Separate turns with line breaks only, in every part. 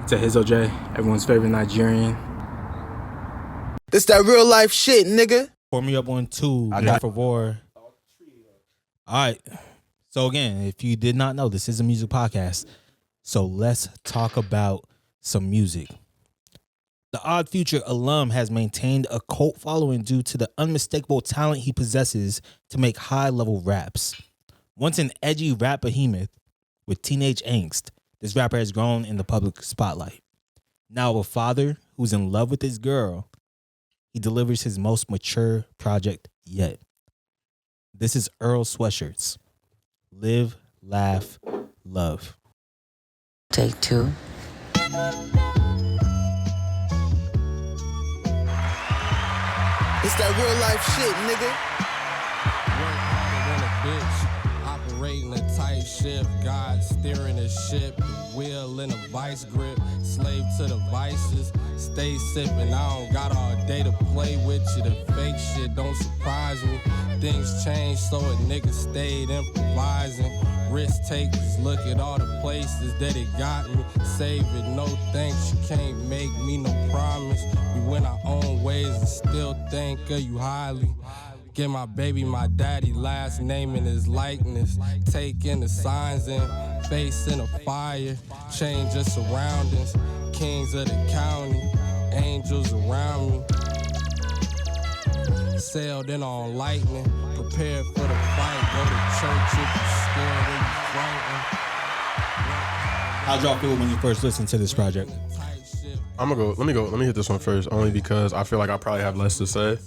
It's Ehizoje, everyone's favorite Nigerian.
This that real life shit, nigga.
Pour me up on 2, por favor. All right. So again, if you did not know, this is a music podcast. So let's talk about some music. The Odd Future alum has maintained a cult following due to the unmistakable talent he possesses to make high-level raps. Once an edgy rap behemoth with teenage angst, this rapper has grown in the public spotlight. Now a father who's in love with his girl, he delivers his most mature project yet. This is Earl Sweatshirts. Live, laugh, love.
Take 2.
It's that real life shit, nigga.
Work harder than a bitch, operating a tight ship. God steering a ship, wheel in a vice grip. Slave to the vices, stay sipping. I don't got all day to play with you. The fake shit don't surprise me. Things change, so a nigga stayed improvising. Risk takers, look at all the places that it got me. Save it, no thanks, you can't make me no promise. We went our own ways and still think of you highly. Give my baby my daddy last name in his likeness. Taking the signs in, facing a fire. Change your surroundings, kings of the county, angels around me. Sailed in on lightning, prepared for the fight. Go to church if you scared or you frightened.
How'd y'all feel when you first listened to this project?
Let me hit this one first, only because I feel like I probably have less to say.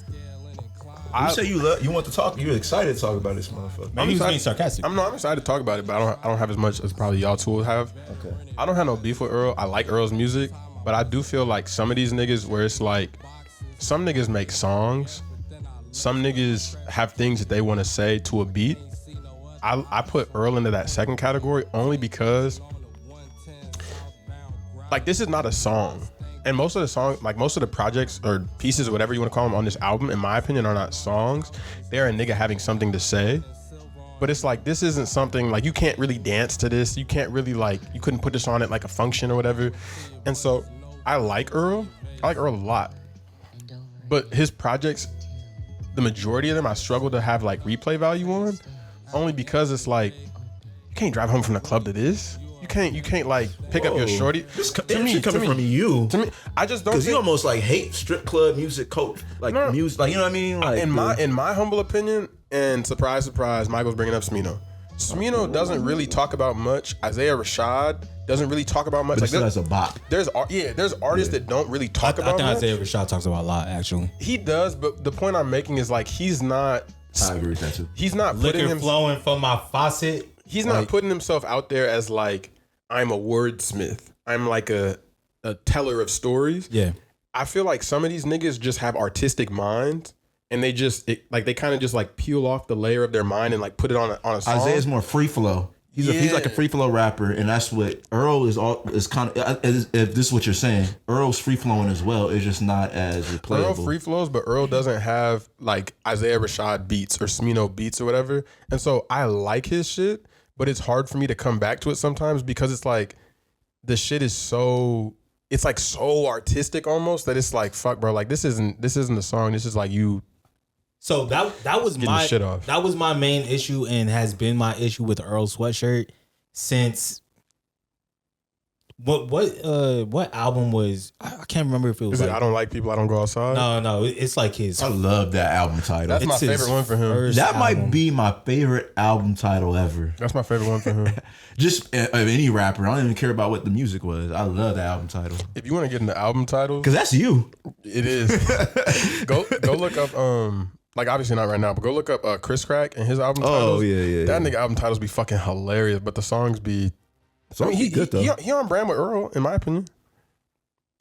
You say you want to talk. You're excited to talk about this motherfucker.
Maybe he was being sarcastic.
I'm excited to talk about it, but I don't have as much as probably y'all two will have.
Okay.
I don't have no beef with Earl. I like Earl's music, but I do feel like some of these niggas where it's like, some niggas make songs, some niggas have things that they want to say to a beat. I put Earl into that second category only because, like, this is not a song. And most of the songs, like most of the projects or pieces or whatever you want to call them on this album, in my opinion, are not songs. They're a nigga having something to say. But it's like, this isn't something, like, you can't really dance to this. You can't really, like, you couldn't put this on at like a function or whatever. And so I like Earl. I like Earl a lot. But his projects, the majority of them, I struggle to have like replay value on, only because it's like, you can't drive home from the club to this. You can't like pick up your shorty.
This coming from you.
To me, I just don't.
Because you almost like hate strip club music, music, like, you know what I mean. Like,
in my humble opinion, and surprise, Michael's bringing up Smino. Smino doesn't really talk about much. Isaiah Rashad doesn't really talk about much.
But like, that's a bop.
There's artists that don't really talk about.
I think
much.
Isaiah Rashad talks about a lot, actually.
He does, but the point I'm making is like, he's not.
I agree with that too.
He's not
liquor flowing from my faucet.
He's not putting himself out there as like, I'm a wordsmith. I'm like a teller of stories.
Yeah.
I feel like some of these niggas just have artistic minds, and they just they kind of just like peel off the layer of their mind and like put it on a song.
Isaiah's more free flow. He's like a free flow rapper, and that's what Earl is kind of. If this is what you're saying, Earl's free flowing as well. It's just not as replayable.
Earl free flows, but Earl doesn't have like Isaiah Rashad beats or Smino beats or whatever. And so I like his shit, but it's hard for me to come back to it sometimes because it's like the shit is so, it's like so artistic almost that it's like, fuck, bro, like this isn't a song. This is like you.
So that was my main issue and has been my issue with Earl Sweatshirt since what album was, I can't remember if it was
like, I Don't Like People, I Don't Go Outside.
No, it's like his.
I love that album title.
That's my favorite one for him.
That might be my favorite album title ever.
That's my favorite one for him.
Just of any rapper. I don't even care about what the music was. I love that album title.
If you want to get into album titles,
because that's you.
It is. Go look up like obviously not right now, but go look up Chris Crack and his album titles.
Oh yeah.
That nigga album titles be fucking hilarious, but the songs be. He good though. He on brand with Earl, in my opinion.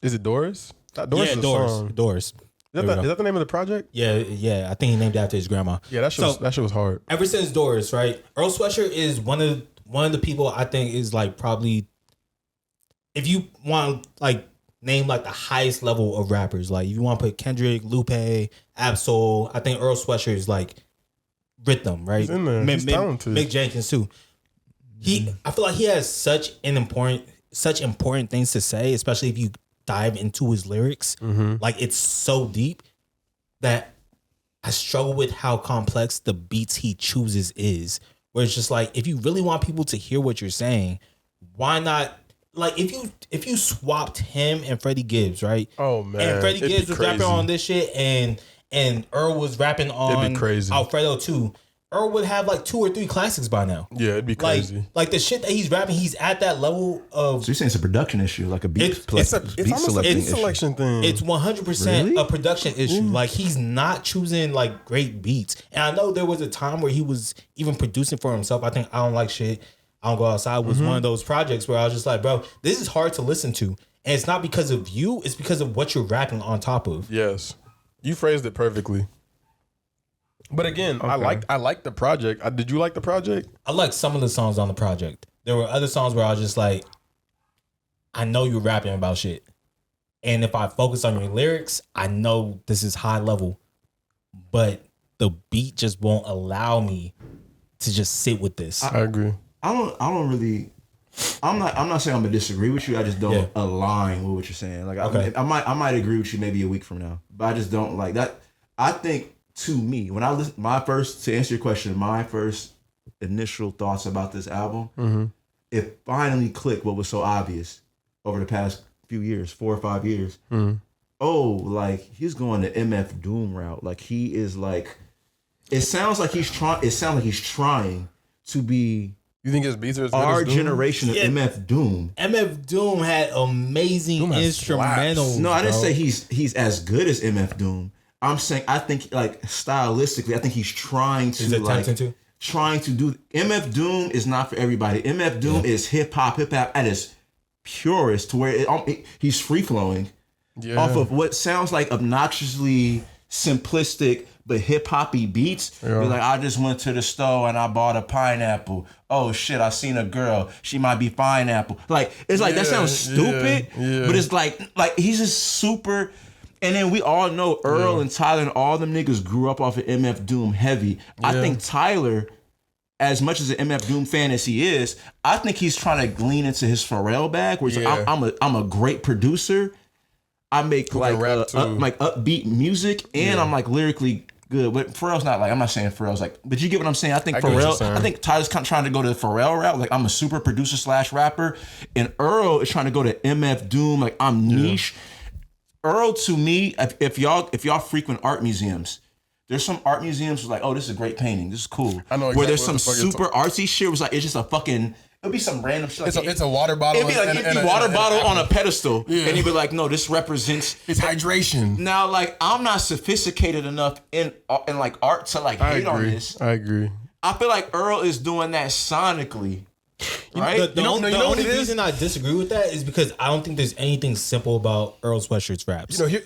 Is it Doris? Doris is a song.
Doris.
Is that the name of the project?
Yeah. I think he named it after his grandma.
Yeah, that shit was hard.
Ever since Doris, right? Earl Sweatshirt is one of the people I think is like probably, if you want like name like the highest level of rappers, like if you want to put Kendrick, Lupe, Absol, I think Earl Sweatshirt is like rhythm, right?
He's in there. He's talented.
Mick Jenkins too. I feel like he has such an important such important things to say, especially if you dive into his lyrics. Like it's so deep that I struggle with how complex the beats he chooses is. Where it's just like, if you really want people to hear what you're saying, why not? Like if you swapped him and Freddie Gibbs, right?
Oh man,
and Freddie
it'd
Gibbs
be
was
crazy.
rapping on this shit, and Earl was rapping on
crazy.
Alfredo too. Earl would have like 2 or 3 classics by now.
Yeah, it'd be crazy.
Like the shit that he's rapping, he's at that level of.
So you're saying it's a production issue, like a beat,
It's almost a beat selection thing.
It's 100%
Really?
a production issue. Like he's not choosing like great beats. And I know there was a time where he was even producing for himself. I think I Don't Like Shit, I Don't Go Outside was one of those projects where I was just like, bro, this is hard to listen to. And it's not because of you, it's because of what you're rapping on top of.
Yes, you phrased it perfectly. But again, I liked the project. Did you like the project?
I like some of the songs on the project. There were other songs where I was just like, I know you're rapping about shit. And if I focus on your lyrics, I know this is high level. But the beat just won't allow me to just sit with this.
I agree.
I don't really. I'm not saying I'm gonna disagree with you. I just don't align with what you're saying. Like I might agree with you maybe a week from now, but I just don't like that. I think to me, when I listen, to answer your question, my first initial thoughts about this album, it finally clicked what was so obvious over the past few years, 4 or 5 years. Oh, like he's going the MF Doom route. Like he is like. It sounds like he's trying to be.
You think his beats are as good
our
as Doom?
generation of MF Doom?
MF Doom had amazing
Doom has
instrumentals.
No, I didn't
bro.
say he's as good as MF Doom. I'm saying I think like stylistically, I think he's trying to trying to do. MF Doom is not for everybody. MF Doom is hip hop at its purest, to where he's free flowing off of what sounds like obnoxiously simplistic but hip hoppy beats. Be like, I just went to the store and I bought a pineapple. Oh shit, I seen a girl. She might be pineapple. Like it's like that sounds stupid, but it's like he's just super. And then we all know Earl and Tyler and all them niggas grew up off of MF Doom heavy. I think Tyler, as much as an MF Doom fan as he is, I think he's trying to lean into his Pharrell bag, where he's like, I'm a great producer. I make like upbeat music, and I'm like lyrically good. But Pharrell's not like, I'm not saying Pharrell's like, but you get what I'm saying? I think I think Tyler's kind of trying to go to the Pharrell route. Like I'm a super producer / rapper, and Earl is trying to go to MF Doom. Like I'm niche. Earl, to me, if y'all frequent art museums, there's some art museums where like, oh, this is a great painting. This is cool.
I know exactly
where there's some super artsy shit. Was like it's just a fucking. It'll be some random shit. Like,
it's a water bottle.
It'd be like empty water bottle on a pedestal, and he'd be like, no, this represents.
It's hydration.
Now, like I'm not sophisticated enough in like art to like hate on this.
I agree.
I feel like Earl is doing that sonically. Right?
The only reason I disagree with that is because I don't think there's anything simple about Earl Sweatshirt's raps.
You know,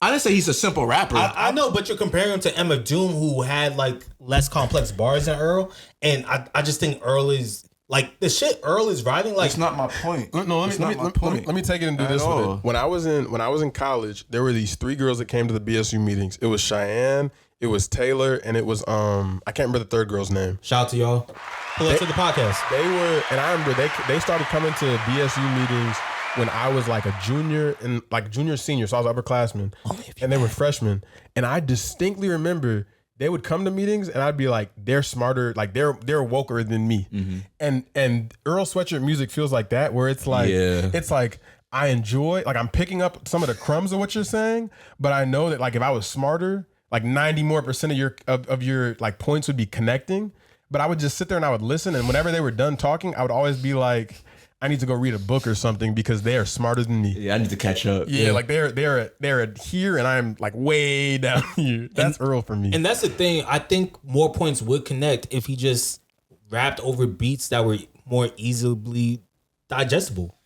I didn't say he's a simple rapper.
I know, but you're comparing him to MF Doom, who had like less complex bars than Earl, and I just think Earl is like the shit Earl is writing. Like,
it's not my point.
No, let me take it and do this with it. When I was in college, there were these 3 girls that came to the BSU meetings. It was Cheyenne, it was Taylor, and it was I can't remember the third girl's name.
Shout out to y'all. Pull up to the podcast.
They were, and I remember they started coming to BSU meetings when I was like a junior and like senior, so I was upperclassman, and they were freshmen. And I distinctly remember they would come to meetings, and I'd be like, they're smarter, like they're woker than me. And Earl Sweatshirt music feels like that, where it's like I enjoy, like I'm picking up some of the crumbs of what you're saying, but I know that like if I was smarter, like 90% more of your like points would be connecting. But I would just sit there and I would listen, and whenever they were done talking, I would always be like, I need to go read a book or something because they are smarter than me.
Yeah, I need to catch up.
Yeah, like they're here and I'm like way down here. That's Earl for me.
And that's the thing. I think more points would connect if he just rapped over beats that were more easily digestible.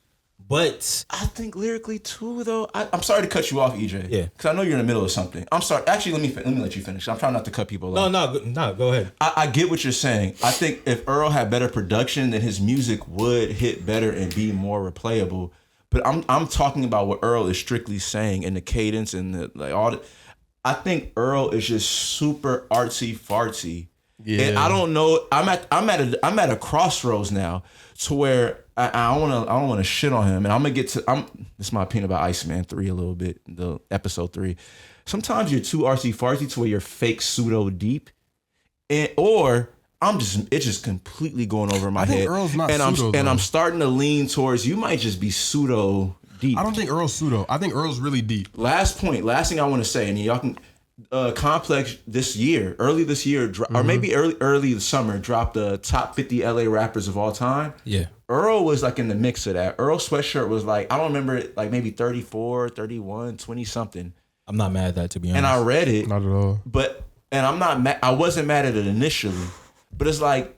But
I think lyrically too, though. I'm sorry to cut you off, EJ.
Yeah,
because I know you're in the middle of something. I'm sorry. Actually, let me let you finish. I'm trying not to cut people off.
No. Go ahead.
I get what you're saying. I think if Earl had better production, then his music would hit better and be more replayable. But I'm talking about what Earl is strictly saying and the cadence and the like all. I think Earl is just super artsy fartsy. Yeah. And I don't know. I'm at a crossroads now. to where I don't want to shit on him, and I'm gonna get to this is my opinion about Iceman 3 a little bit, the episode 3. Sometimes you're too artsy fartsy to where you're fake pseudo deep, or it's just completely going over my head.
Earl's not
and
pseudo,
I'm starting to lean towards you might just be pseudo deep.
I don't think Earl's pseudo. I think Earl's really deep.
Last thing I want to say, and y'all can. Complex early this year, or maybe early the summer, dropped the top 50 LA rappers of all time.
Yeah.
Earl was like in the mix of that. Earl Sweatshirt was like, I don't remember it, like maybe 34, 31, 20 something.
I'm not mad at that, to be honest.
And I read it.
Not at all.
And I'm not mad. I wasn't mad at it initially, but it's like,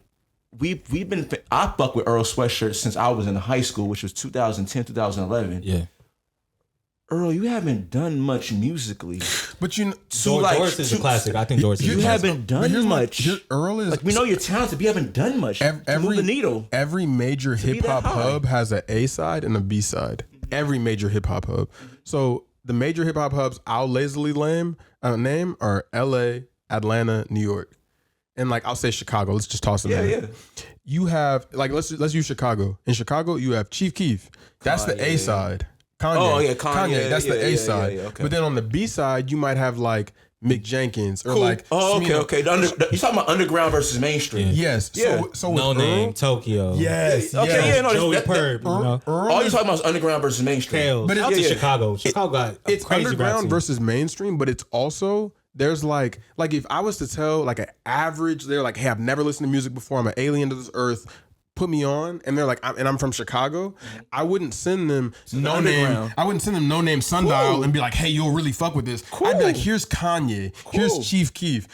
I fuck with Earl Sweatshirt since I was in high school, which was 2010, 2011.
Yeah.
Earl, you haven't done much musically.
But you know,
Doris is a classic. I think Doris is a classic.
You haven't done much.
Earl is
like, we know you're talented, but you haven't done much to move the needle.
Every major hip hop hub has an A side and a B side. Every major hip hop hub. So the major hip hop hubs I'll lazily name are LA, Atlanta, New York. And like I'll say Chicago. Let's just toss it in. Yeah. You have like let's use Chicago. In Chicago, you have Chief Keef. That's the A side. Kanye.
Oh yeah, Kanye.
That's the A side. Yeah, okay. But then on the B side, you might have like Mick Jenkins or like.
Oh, okay. You talking about underground versus mainstream?
Yes.
Yeah.
So
No Name, Tokyo.
Yes.
Okay. Yeah. No.
Joey Purb.
All you talking about is underground versus mainstream.
Kales. But it's Chicago. Chicago got
it's
crazy
underground versus mainstream, but it's also. There's like if I was to tell like an average, they're like, hey, I've never listened to music before. I'm an alien to this earth. Put me on, and they're like, I'm from Chicago. I wouldn't send them No Name. I wouldn't send them No Name Sundial and be like, hey, you'll really fuck with this. I'd be like, here's Kanye, here's Chief Keef.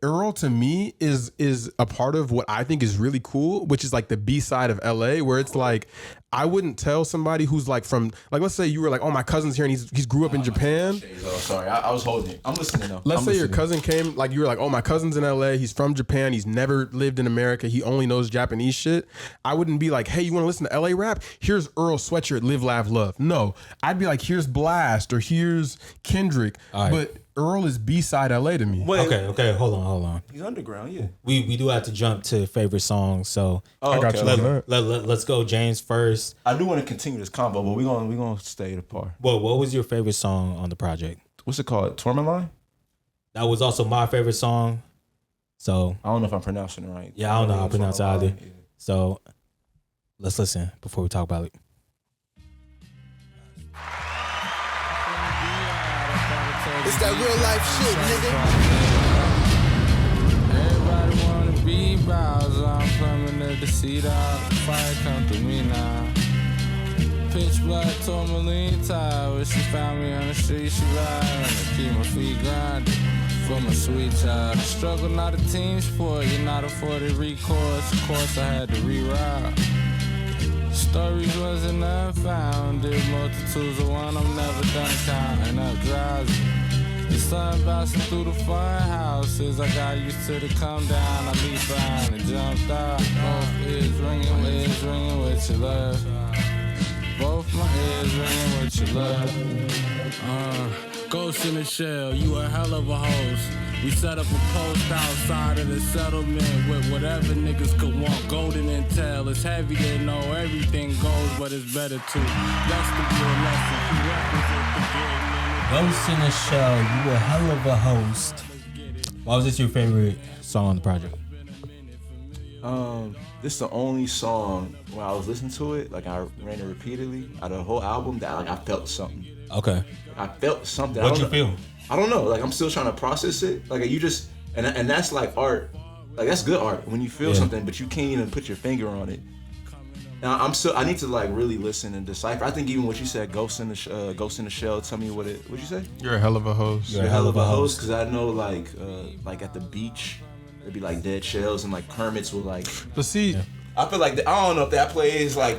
Earl to me is a part of what I think is really cool, which is like the B side of LA, where it's like I wouldn't tell somebody who's like from like let's say you were like, oh, my cousin's here and he's grew up in Japan.
Oh, sorry, I was holding it. I'm listening though.
Let's say your cousin came, like you were like, oh, my cousin's in LA, he's from Japan, he's never lived in America, he only knows Japanese shit. I wouldn't be like, hey, you want to listen to LA rap? Here's Earl Sweatshirt, Live, Laugh, Love. No, I'd be like, here's Blast or here's Kendrick. Right. But Earl is B-side LA to me.
Okay, hold on.
He's underground, yeah.
We do have to jump to favorite songs, so
I got you.
Let's go James first.
I do want to continue this combo, but we're gonna stay apart.
Well, what was your favorite song on the project?
What's it called? Torment Line?
That was also my favorite song. So
I don't know if I'm pronouncing it right.
Yeah, I don't know how to pronounce it either. Yeah. So let's listen before we talk about it.
It's that real life shit,
nigga. Everybody wanna be Bowser. I'm plumbing the seat out. Fire come through me now. Pitch black tourmaline tie. When she found me on the street, she ride. I keep my feet grounded for my sweet child. Struggle not a team sport. You're not afforded recourse. Of course, I had to reroute. Stories wasn't unfounded. Multitudes of one, I'm never done counting up drowsy. The sun bouncing through the fun houses. I got used to the come down. I leaped behind and jumped out. Both ears ringing with your love. Both my ears ringing with your love. Ghost in the shell, you a hell of a host. We set up a post outside of the settlement with whatever niggas could want. Golden intel, it's heavy to know everything goes, but it's better to less to be a lesson. Prerequisite to getting in.
Ghost in the Shell, you a hell of a host. Why was this your favorite song on the project?
This is the only song when I was listening to it, like I ran it repeatedly out of the whole album that like I felt something.
Okay.
I felt something.
What'd you feel?
I don't know. Like I'm still trying to process it. Like you just and that's like art. Like that's good art when you feel something, but you can't even put your finger on it. Now I need to like really listen and decipher. I think even what you said, Ghost in the Shell. Tell me what'd you say?
You're a hell of a host.
You're a hell of a host because I know like at the beach there'd be like dead shells and like Kermits will like.
But see,
I feel like I don't know if that plays like.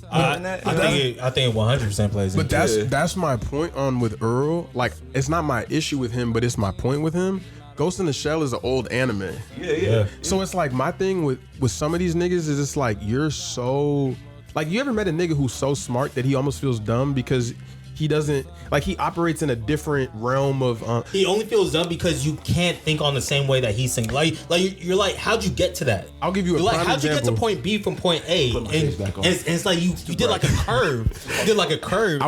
I think it 100% plays.
But that's my point on with Earl. Like it's not my issue with him, but it's my point with him. Ghost in the Shell is an old anime.
Yeah.
So it's like my thing with some of these niggas is it's like you're so like you ever met a nigga who's so smart that he almost feels dumb because he doesn't like he operates in a different realm of.
He only feels dumb because you can't think on the same way that he's thinking. Like you're like, how'd you get to that?
I'll give you a
You're like,
prime
how'd you
example.
get to point B from point A? And it's like you did like a curve. You did like a curve.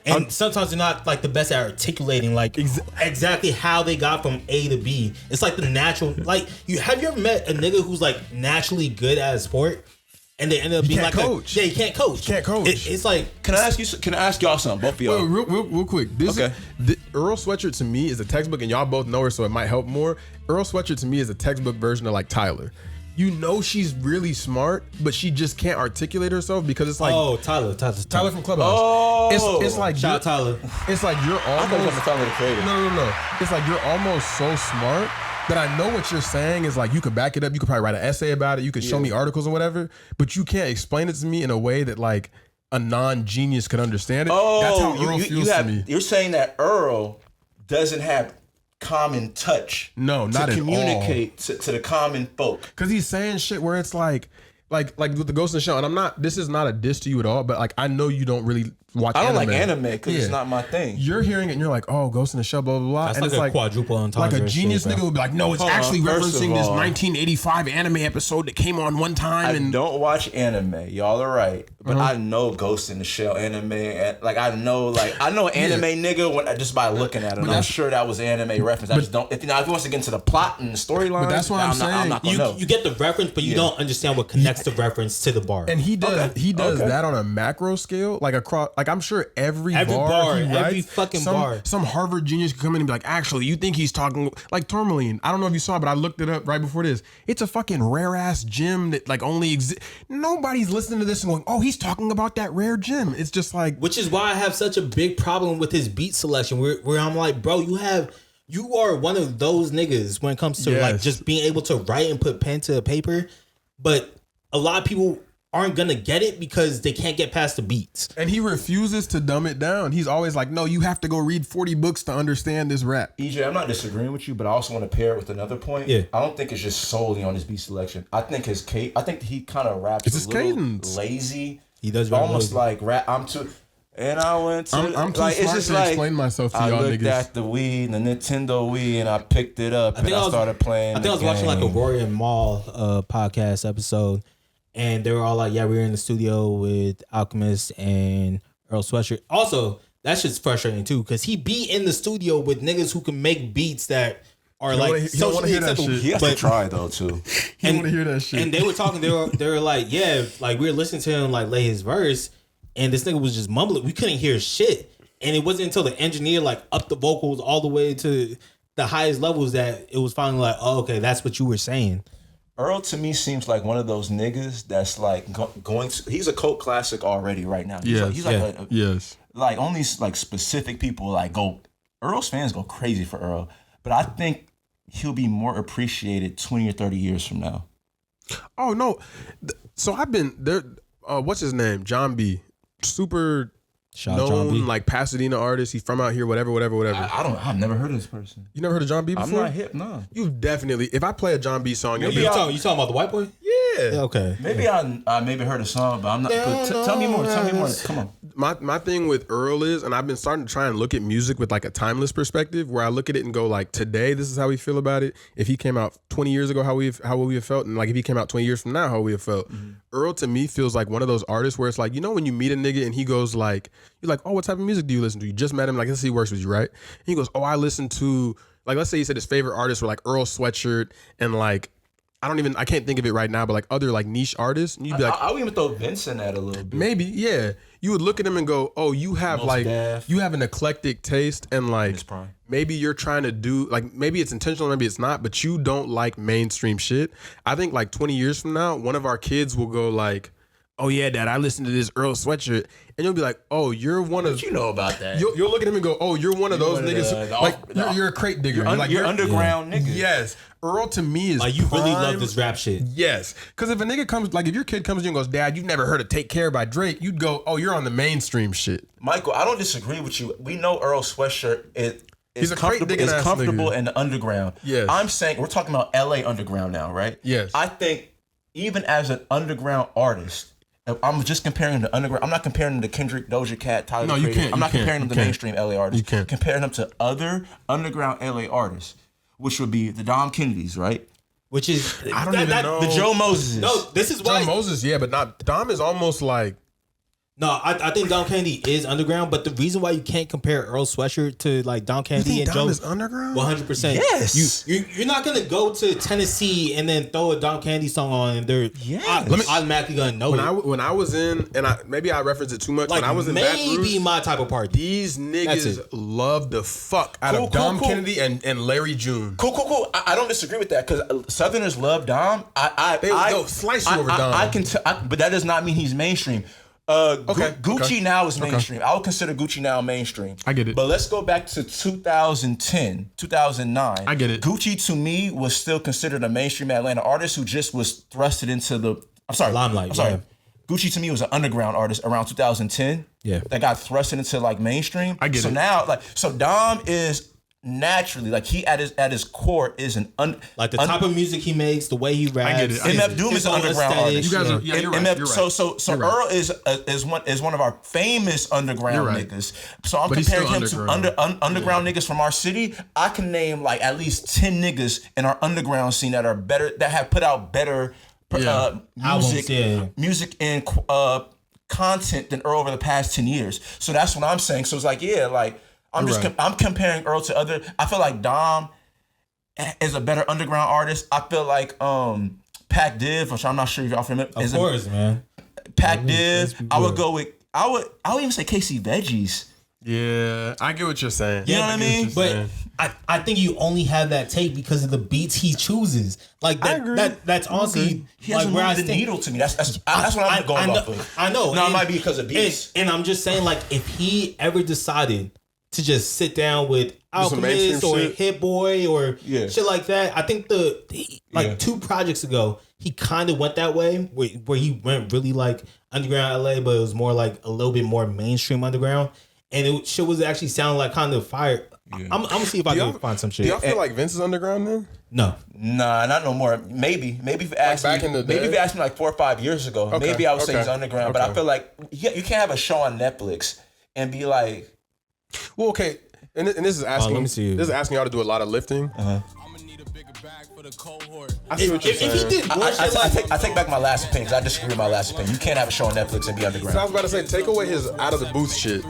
And sometimes they're not like the best at articulating like exactly how they got from A to B. It's like the natural. Like have you ever met a nigga who's like naturally good at a sport? And they end up being like
coach.
He can't coach.
Can't coach.
It's like,
Can I ask y'all something, both of y'all?
Real quick. Earl Sweatshirt to me is a textbook, and y'all both know her, so it might help more. Earl Sweatshirt to me is a textbook version of like Tyler. You know she's really smart, but she just can't articulate herself because it's like
Tyler
from Clubhouse. It's like
shout out Tyler.
It's like you're
I thought you
almost
were Tyler the Creator.
no. It's like you're almost so smart that I know what you're saying is like you could back it up. You could probably write an essay about it. You could show me articles or whatever, but you can't explain it to me in a way that like a non-genius could understand it. That's how Earl feels to me.
You're saying that Earl doesn't have common touch.
No, not
to
at
communicate to the common folk.
Because he's saying shit where it's like with the Ghost in the Shell, and this is not a diss to you at all, but like I know you don't really watch
I don't
anime.
like anime because it's not my thing.
You're hearing it and you're like, oh, Ghost in the Shell, blah, blah, blah.
That's
and
like
it's
a
like
quadruple entendre.
Like a genius nigga would be like, no, it's actually
first of
referencing this
all,
1985 anime episode that came on one time.
I don't watch anime. Y'all are right. But I know Ghost in the Shell anime. And like I know anime nigga just by looking at it. I'm sure that was anime reference. I just don't. If he wants to get into the plot and the storyline,
but that's what I'm saying.
I'm not gonna know.
You get the reference, but you don't understand what connects the reference to the bar.
And he does that on a macro scale, like across. Like I'm sure every bar he writes,
every fucking bar.
Some Harvard genius could come in and be like, actually, you think he's talking like tourmaline? I don't know if you saw, but I looked it up right before this. It's a fucking rare ass gem that like only exists. Nobody's listening to this and going, oh, he's talking about that rare gem. It's just like,
which is why I have such a big problem with his beat selection. Where I'm like, bro, you are one of those niggas when it comes to like just being able to write and put pen to paper, but a lot of people aren't gonna get it because they can't get past the beats.
And he refuses to dumb it down. He's always like, no, you have to go read 40 books to understand this rap.
EJ, I'm not disagreeing with you, but I also want to pair it with another point.
Yeah.
I don't think it's just solely on his beat selection. I think he kind of raps
it's his cadence.
Lazy.
He does
almost like rap. I'm too
smart
like, it's just
to
like,
explain myself to
I
y'all
looked
niggas.
at the Wii, the Nintendo Wii, and I picked it up and I started playing.
I think I was watching like a Rory and Maul podcast episode, and they were all like, yeah, we were in the studio with Alchemist and Earl Sweatshirt. Also, that shit's frustrating too, because he be in the studio with niggas who can make beats that are like socially acceptable.
He has to try though too.
He want to hear that shit.
And they were talking, they were like, yeah, like we were listening to him like lay his verse, and this nigga was just mumbling. We couldn't hear shit. And it wasn't until the engineer like upped the vocals all the way to the highest levels that it was finally like, oh, okay, that's what you were saying.
Earl to me seems like one of those niggas that's like going to, he's a cult classic already right now. He's like only like specific people like go, Earl's fans go crazy for Earl. But I think he'll be more appreciated 20 or 30 years from now.
Oh, no. So I've been there. What's his name? John B. Super known, John B. Like Pasadena artist. He's from out here, whatever.
I've never heard of this person.
You never heard of John B before?
I'm not hip, no.
You've definitely, if I play a John B song,
you talking about the white boy?
Yeah.
Okay.
Maybe I maybe heard a song, but I'm not. Tell me more. Come on.
My thing with Earl is, and I've been starting to try and look at music with like a timeless perspective, where I look at it and go like, today, this is how we feel about it. If he came out 20 years ago, how would we have felt? And like if he came out 20 years from now, how would we have felt? Mm-hmm. Earl to me feels like one of those artists where it's like, you know, when you meet a nigga and he goes like, you're like, oh, what type of music do you listen to? You just met him, like, let's see, he works with you, right? And he goes, oh, I listen to, like, let's say he said his favorite artists were like Earl Sweatshirt and like, I can't think of it right now, but like other like niche artists, and you'd be like,
I would even throw Vince in that a little bit.
Maybe, yeah. You would look at him and go, oh, you have you have an eclectic taste, and like maybe you're trying to do like, maybe it's intentional, maybe it's not, but you don't like mainstream shit. I think like 20 years from now, one of our kids will go like, oh yeah, Dad, I listened to this Earl Sweatshirt, and you'll be like, oh, you're one of.
What you know about that?
You'll look at him and go, oh, you're one of those niggas. You're a crate digger.
You're underground nigga.
Yes, Earl to me is
like, you really love this rap shit.
Yes, because if a nigga comes, like if your kid comes to you and goes, Dad, you've never heard of Take Care by Drake, you'd go, oh, you're on the mainstream shit.
Michael, I don't disagree with you. We know Earl Sweatshirt is comfortable in the underground.
Yes,
I'm saying we're talking about LA underground now, right?
Yes,
I think even as an underground artist, I'm just comparing the underground. I'm not comparing them to Kendrick, Doja Cat, Tyler.
No, you can't.
I'm not comparing them to mainstream LA artists.
You can't.
Comparing them to other underground LA artists, which would be the Dom Kennedys, right?
Which is
I don't even know.
The Joe Moses.
No, this is why
Joe Moses, yeah, but not Dom is almost like.
No, I think Dom Kennedy is underground, but the reason why you can't compare Earl Sweatshirt to like Dom Kennedy and
Dom
Joe
is underground?
100%.
Yes.
You're not gonna go to Tennessee and then throw a Dom Kennedy song on and they're automatically gonna know it.
When I was in, and maybe I referenced it too much.
Like
when I was in Baton Rouge,
my type of party.
these niggas loved the fuck out of Dom Kennedy and Larry June.
Cool. I don't disagree with that because Southerners love Dom.
They'll slice you over Dom.
I can but that does not mean he's mainstream. Gucci now is mainstream. I would consider Gucci now mainstream.
I get it.
But let's go back to 2010, 2009.
I get it.
Gucci to me was still considered a mainstream Atlanta artist who just was thrusted into the
limelight.
I'm sorry. Gucci to me was an underground artist around 2010.
Yeah.
That got thrusted into like mainstream.
I get it.
So now so Dom is naturally like he at his core is
like the type of music he makes, the way he raps.
I get it.
MF Doom is an underground artist.
You guys are, you're right. You're right.
So Earl is one of our famous underground niggas. So I'm comparing him to underground niggas from our city. I can name like at least 10 niggas in our underground scene that are better, that have put out better music and content than Earl over the past 10 years. So that's what I'm saying. So it's like, I'm comparing Earl to other. I feel like Dom is a better underground artist. I feel like Pac Div, which I'm not sure if y'all familiar.
Of course, man.
Pac Div. I would go with. I would even say Casey Veggies.
Yeah, I get what you're saying.
You know what I mean?
But I think you only have that take because of the beats he chooses. Like that's honestly
he hasn't moved the needle to me. That's what I'm going off of.
I know.
Now it might be because of beats.
And I'm just saying, like, if he ever decided to just sit down with Alchemist or Hit Boy or shit like that, I think 2 projects ago he kind of went that way where he went really like underground LA, but it was more like a little bit more mainstream underground, and shit was actually sounding like kind of fire. I'm gonna see if I can find some shit.
Do y'all feel like Vince is underground then?
No.
Nah, not no more. Maybe if you asked
back
me,
in the day?
maybe if you asked me like 4 or 5 years ago, maybe I would say he's underground. But I feel like you can't have a show on Netflix and be like,
well, okay. And this is asking.
Let me see.
This is asking y'all to do a lot of lifting.
I'm gonna need a bigger bag for the cohort.
I see what you're saying.
If he did more shit
I take back my last opinion. I disagree with my last opinion. You can't have a show on Netflix and be underground.
So I was about to say, take away his out of the booth shit.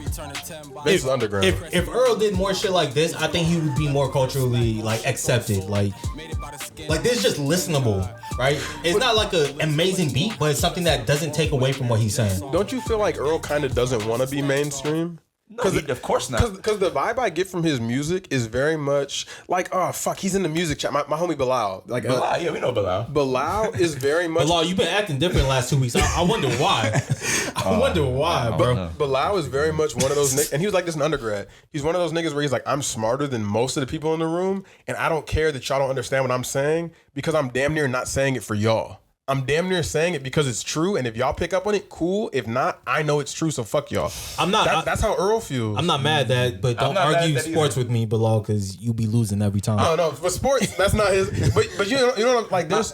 Vince is underground.
If Earl did more shit like this, I think he would be more culturally like accepted. Like this is just listenable, right? It's not like an amazing beat, but it's something that doesn't take away from what he's saying.
Don't you feel like Earl kind of doesn't want to be mainstream?
No, of course not.
Because the vibe I get from his music is very much like, oh fuck, he's in the music chat. My homie Bilal, like
Bilal, yeah, we know Bilal.
Bilal is very much.
Bilal, you've been acting different the last 2 weeks. I wonder why. I wonder why, bro.
Bilal is very much one of those niggas, and he was like this in undergrad. He's one of those niggas where he's like, I'm smarter than most of the people in the room, and I don't care that y'all don't understand what I'm saying because I'm damn near not saying it for y'all. I'm damn near saying it because it's true, and if y'all pick up on it, cool. If not, I know it's true, so fuck y'all. I'm not. That's how Earl feels.
I'm not mad at that, but don't argue sports with me, Bilal, because you be losing every time.
I don't know, but sports, that's not his. But you know, like there's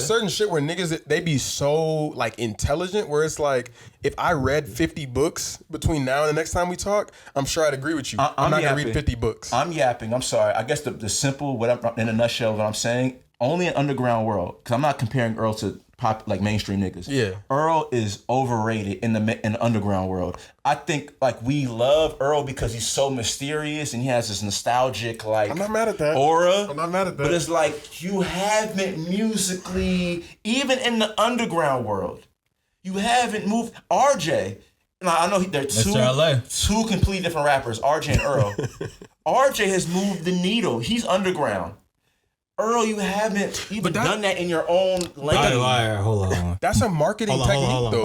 certain shit where niggas they be so like intelligent, where it's like if I read 50 books between now and the next time we talk, I'm sure I'd agree with you. I'm not gonna read 50 books.
I'm yapping. I'm sorry. I guess the simple, in a nutshell, what I'm saying. Only an underground world, because I'm not comparing Earl to pop like mainstream niggas.
Yeah,
Earl is overrated in the underground world. I think like we love Earl because he's so mysterious and he has this nostalgic like.
I'm not mad at that
aura.
I'm not mad at that.
But it's like you haven't musically, even in the underground world, you haven't moved. RJ. Now, I know they're two completely different rappers, RJ and Earl. RJ has moved the needle. He's underground. Earl, you haven't even done that in your own lane.
All right, hold on.
That's a marketing technique, though.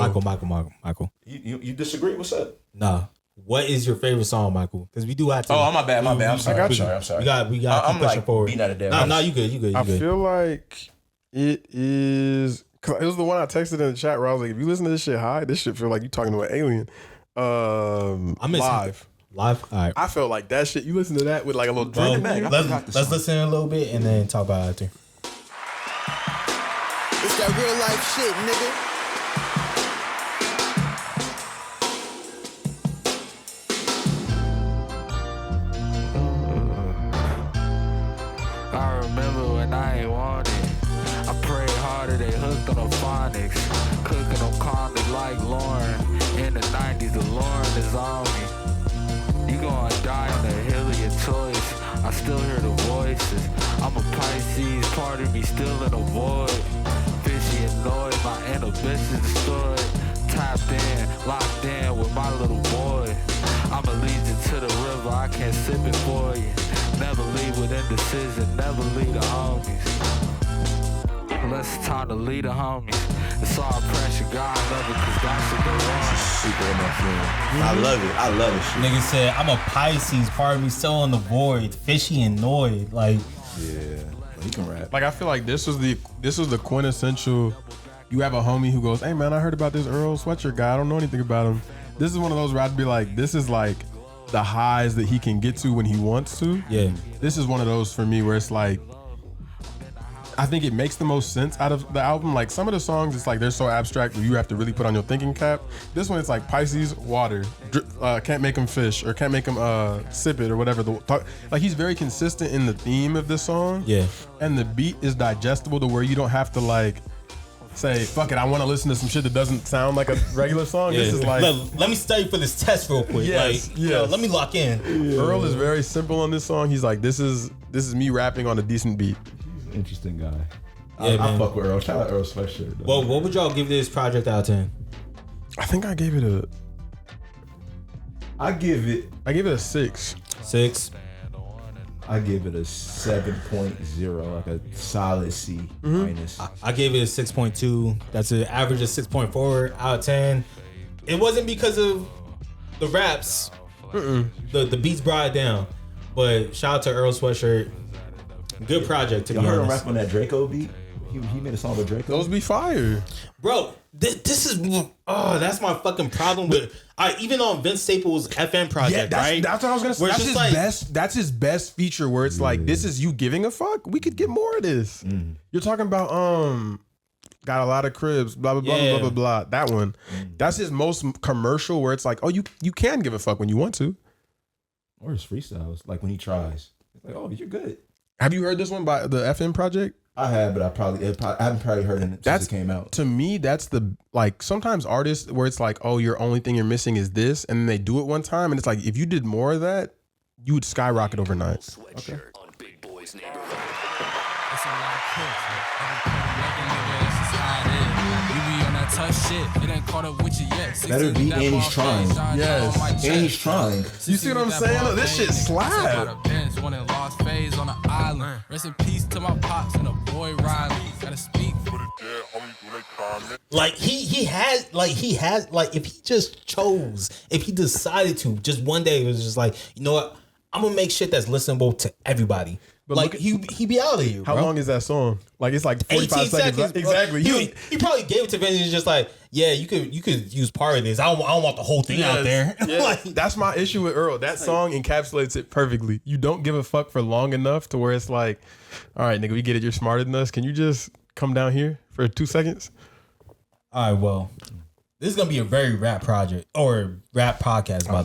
Michael.
You disagree? What's up?
No. What is your favorite song, Michael? Because we do have to.
Oh, my bad. I'm sorry.
I'm
sorry.
We got to keep pushing forward.
Beating out of dead.
No, you good.
I feel like it is. Cause it was the one I texted in the chat where I was like, if you listen to this shit high, this shit feel like you talking to an alien. Live. All right. I felt like that shit. You listen to that with like a little drink.
Let's listen a little bit and then talk about it after.
It's that real life shit, nigga.
started, they hooked on the phonics. Cooking them calmly like Lauren. In the 90s, the Lauren is on me. You gonna die in the hill of your choice. I still hear the voices. I'm a Pisces, part of me still in a void. Fishy annoyed, my inhibitions destroyed. Tapped in, locked in with my little boy. I'm allegiant to the river, I can't sip it for you. Never leave with indecision, never leave the homies. Unless it's time to lead the homies. It's all pressure, God love it, cause that shit go wrong.
Super enough, I love it. I love it. Shit.
Nigga said, I'm a Pisces, part of me still on the void, fishy and annoyed. Like,
yeah, he can rap.
Like I feel like this was the quintessential. You have a homie who goes, "Hey man, I heard about this Earl Sweatshirt guy. I don't know anything about him." This is one of those where I'd be like, "This is like the highs that he can get to when he wants to."
Yeah.
This is one of those for me where it's like, I think it makes the most sense out of the album. Like some of the songs, it's like they're so abstract where you have to really put on your thinking cap. This one, it's like Pisces, water, can't make him fish or can't make him sip it or whatever. Like he's very consistent in the theme of this song.
Yeah.
And the beat is digestible to where you don't have to like say, fuck it, I want to listen to some shit that doesn't sound like a regular song.
Yeah.
This is like,
let me study for this test real quick.
Yes,
like,
yes.
Let me lock in.
Yeah. Earl is very simple on this song. He's like, this is me rapping on a decent beat.
Interesting guy.
Yeah,
I fuck with Earl. Shout out Earl Sweatshirt.
Well, what would y'all give this project out of 10?
I think I gave it a.
I give it
a 6.
6.
I give it a 7.0, like a solid C minus.
I gave it a 6.2. That's an average of 6.4 out of 10. It wasn't because of the raps. The beats brought it down. But shout out to Earl Sweatshirt. Good project, to be honest.
Y'all heard him rap on that Draco beat? He made a song with Draco.
Those be fire.
Bro, this is that's my fucking problem with even on Vince Staples' FM project, right?
That's what I was gonna say.
Where
That's
it's
his
just like,
best. That's his best feature. Where it's like, this is you giving a fuck. We could get more of this. You're talking about got a lot of cribs. Blah blah blah blah blah blah. That one. That's his most commercial. Where it's like, oh, you can give a fuck when you want to.
Or his freestyles, like when he tries. It's like, oh, you're good.
Have you heard this one by the FM project?
I have, but I haven't probably heard it since it came out.
To me, that's the, like, sometimes artists where it's like, oh, your only thing you're missing is this, and then they do it one time, and it's like, if you did more of that, you would skyrocket overnight. Okay.
On Big Boy's neighborhood.
It's a lot of You be on that tough shit. It ain't caught up with you yet.
Better be, and he's trying.
Yes.
And he's trying.
You see what I'm saying? This shit slap.
One in lost phase on the island. Rest in peace to my pops and a boy Riley. Gotta speak for the dead, homie.
Like he has if he just chose, if he decided to, just one day it was just like, you know what, I'm gonna make shit that's listenable to everybody. But like he be out of here.
How
bro.
long is that song? Like it's like 45 seconds. Exactly.
He probably gave it to Vince and was just like, yeah, you could use part of this. I don't want the whole thing out there.
Yeah. Like, that's my issue with Earl. That song encapsulates it perfectly. You don't give a fuck for long enough to where it's like, all right, nigga, we get it. You're smarter than us. Can you just come down here for 2 seconds?
All right, well, this is gonna be a very rap project or rap podcast, by the way.